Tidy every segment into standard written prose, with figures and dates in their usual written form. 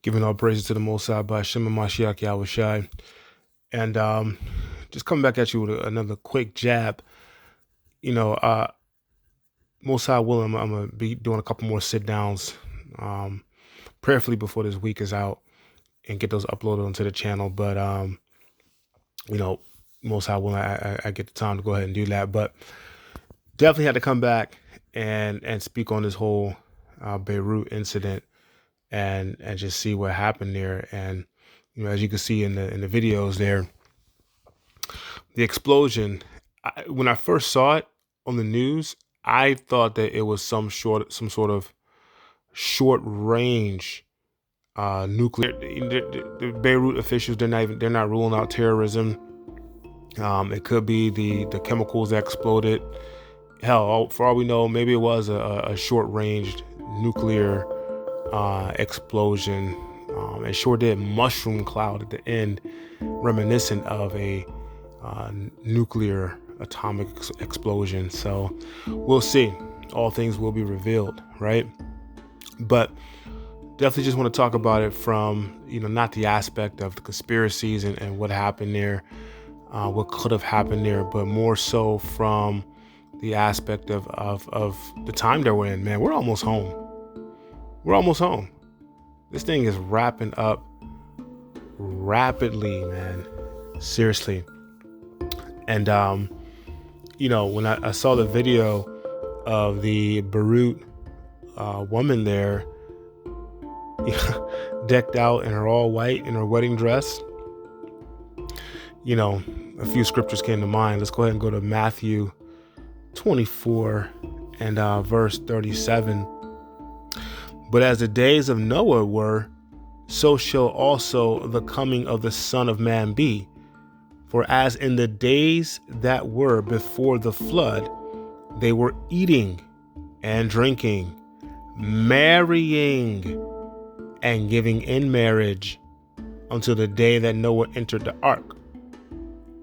Giving all praises to the Most High by Shema Mashiach Yahushai. And just coming back at you with another quick jab. You know, Most High willing, I'm going to be doing a couple more sit downs prayerfully before this week is out and get those uploaded onto the channel. But, you know, Most High willing, I get the time to go ahead and do that. But definitely had to come back and speak on this whole Beirut incident and just see what happened there. And as you can see in the videos there, the explosion. When I first saw it on the news, I thought that it was some sort of short range nuclear. The Beirut officials, they're not ruling out terrorism. It could be the chemicals that exploded. Hell, for all we know, maybe it was a short range nuclear explosion. It sure did mushroom cloud at the end, reminiscent of a nuclear atomic explosion. So we'll see. All things will be revealed, right? But definitely just want to talk about it from, not the aspect of the conspiracies and what happened there, what could have happened there, but more so from the aspect of the time that we're in. Man, we're almost home. We're almost home. This thing is wrapping up rapidly, man. Seriously. And, when I saw the video of the Beruit woman there, decked out in her all white in her wedding dress, a few scriptures came to mind. Let's go ahead and go to Matthew 24 and verse 37. But as the days of Noah were, so shall also the coming of the Son of Man be. For as in the days that were before the flood, they were eating and drinking, marrying and giving in marriage until the day that Noah entered the ark,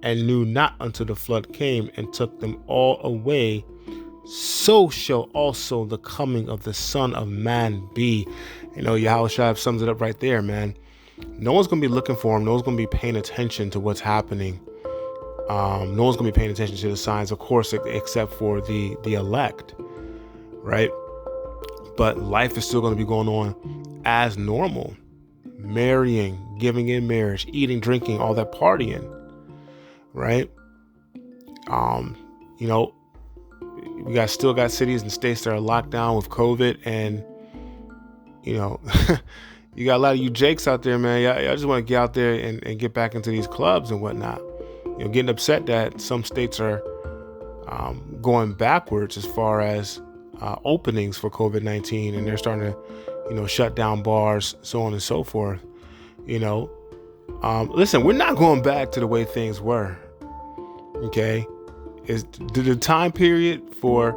and knew not until the flood came and took them all away. So shall also the coming of the Son of Man be. Yahushua sums it up right there, man. No one's going to be looking for him. No one's going to be paying attention to what's happening. No one's going to be paying attention to the signs, of course, except for the elect, right? But life is still going to be going on as normal. Marrying, giving in marriage, eating, drinking, all that partying, right? We still got cities and states that are locked down with COVID, and you got a lot of you jakes out there, man. Y'all just want to get out there and get back into these clubs and whatnot. Getting upset that some states are going backwards as far as openings for COVID-19, and they're starting to, shut down bars, so on and so forth. Listen, we're not going back to the way things were. Okay, is the time period for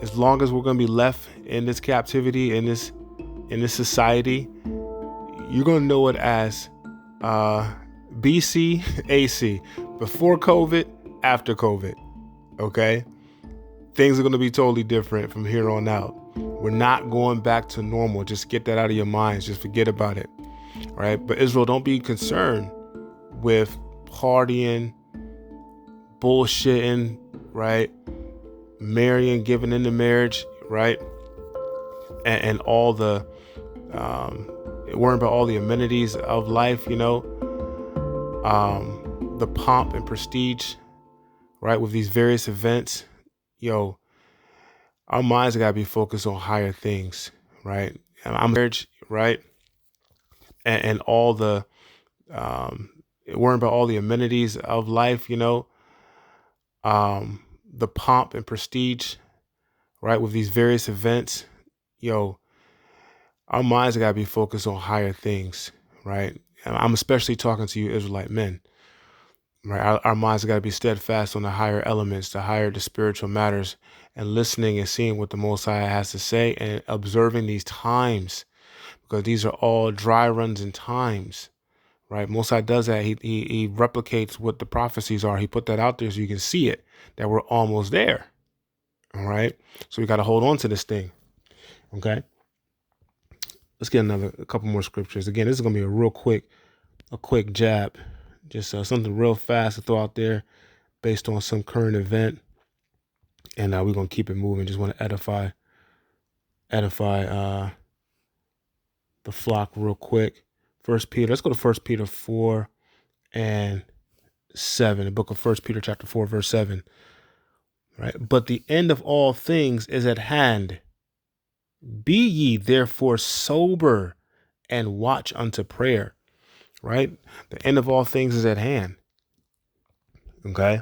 as long as we're going to be left in this captivity, in this society, you're going to know it as BC, AC, before COVID, after COVID. Okay, things are going to be totally different from here on out. We're not going back to normal. Just get that out of your minds. Just forget about it. Right? But Israel, don't be concerned with partying, bullshitting, right? Marrying, giving into marriage, right? And all the worrying about all the amenities of life, the pomp and prestige, right? With these various events, our minds gotta be focused on higher things, right? I'm marriage, right? And all the worrying about all the amenities of life, the pomp and prestige, right? With these various events, our minds gotta be focused on higher things, right? And I'm especially talking to you Israelite men, right? Our minds gotta be steadfast on the higher elements, the spiritual matters, and listening and seeing what the Most High has to say and observing these times, because these are all dry runs in times, right? Most High does that. He replicates what the prophecies are. He put that out there so you can see it, that we're almost there. All right. So we got to hold on to this thing. Okay. Let's get a couple more scriptures. Again, this is gonna be a quick jab, just something real fast to throw out there based on some current event, and we're gonna keep it moving. Just want to edify the flock real quick. First Peter. Let's go to First Peter 4:7. The book of First Peter chapter 4 verse 7. Right. But the end of all things is at hand. Be ye therefore sober and watch unto prayer. Right. The end of all things is at hand. Okay.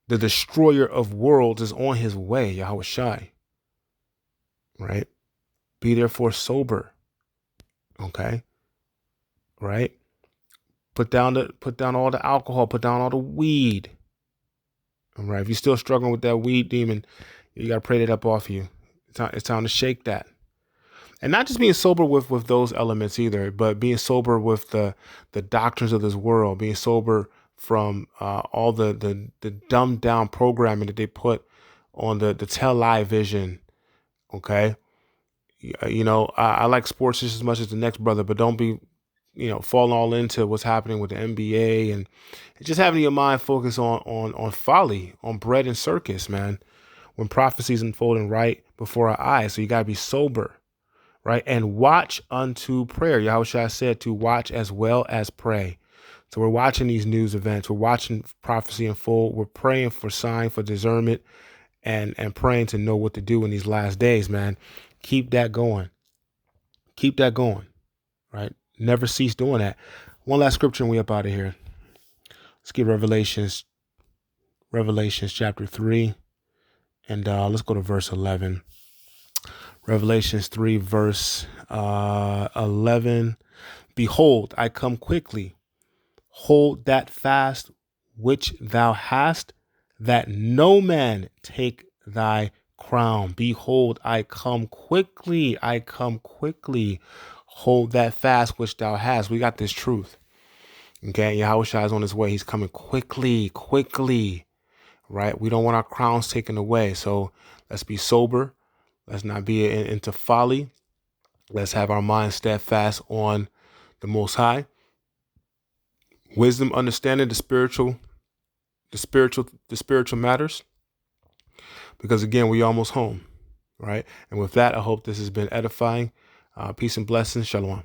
The destroyer of worlds is on his way, Yahweh Shai. Right. Be therefore sober. Okay. Right. Put down all the alcohol, put down all the weed. All right. If you're still struggling with that weed demon, you got to pray that up off you. It's time to shake that. And not just being sober with those elements either, but being sober with the doctrines of this world, being sober from all the dumbed down programming that they put on the television. Okay. I like sports just as much as the next brother, but don't be, falling all into what's happening with the NBA and just having your mind focus on folly, on bread and circus, man, when prophecies unfolding right before our eyes. So you got to be sober, right? And watch unto prayer. Yahushua said to watch as well as pray. So we're watching these news events. We're watching prophecy unfold. We're praying for sign, for discernment, and praying to know what to do in these last days, man. Keep that going. Keep that going, right? Never cease doing that. One last scripture and we up out of here. Let's get Revelations chapter 3. And let's go to verse 11. Revelations 3, verse 11. Behold, I come quickly. Hold that fast which thou hast, that no man take thy crown. Behold, I come quickly. I come quickly. Hold that fast which thou hast. We got this truth. Okay, Yahushua is on his way. He's coming quickly. Right? We don't want our crowns taken away. So let's be sober. Let's not be into folly. Let's have our minds steadfast on the Most High. Wisdom, understanding the spiritual matters. Because again, we're almost home. Right? And with that, I hope this has been edifying. Peace and blessings. Shalom.